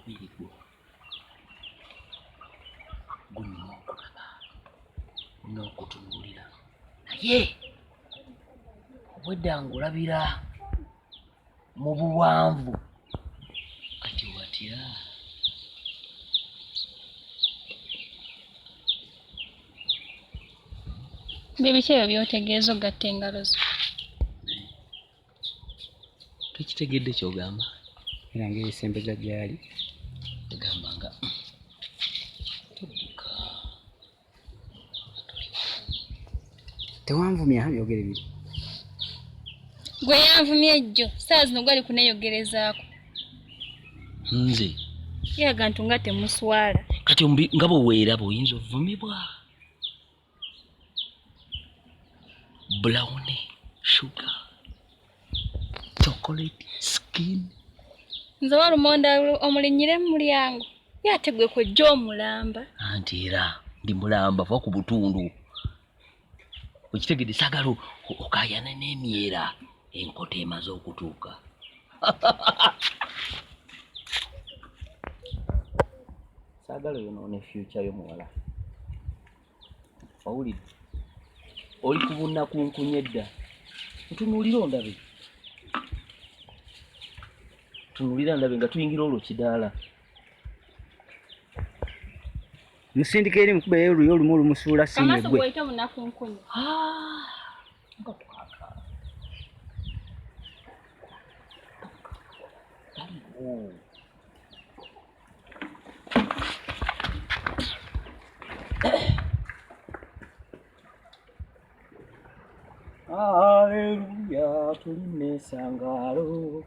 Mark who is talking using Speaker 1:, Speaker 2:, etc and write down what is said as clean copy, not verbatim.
Speaker 1: omubiri gwo gunyuma okulaba n'okutunuulira naye obwedda ng'olabira mu buwanvu kati watya
Speaker 2: bibiki ebyo by'otegeeza ogatta engalo zo
Speaker 1: tekitegedde ky'ogamba
Speaker 3: era ng'ebisembeza gyali
Speaker 1: egamba nga tudduka
Speaker 3: tewanvumya byogere biri
Speaker 2: gwe yanvumye ejjo saa zino gwali kuneeyogerezaako
Speaker 1: nze
Speaker 2: yaga nti nga temuswala
Speaker 1: kati nga bwe weeraba oyinza ovumibwa brown sugar chocolate skin
Speaker 2: nze walumonda omulinyire mu mulyango yategwe kwejja omulamba
Speaker 1: anti era ndi mulamba va ku butundu okitegedde saagala okayana n'emyera enkota emaze okutuuka saagala yonoona efyuca y'omuwala owulidde oli ku bunnakunkunya edda ntunuulira ondabe tunuulira ndabe nga tuyingira olwo kidaala
Speaker 3: musindika eri mukuba oluyo olumu olumusuula simu
Speaker 2: amaaso bw'oyita bunnakunkunya
Speaker 1: nga twaka Haleluya, tuline sangalo.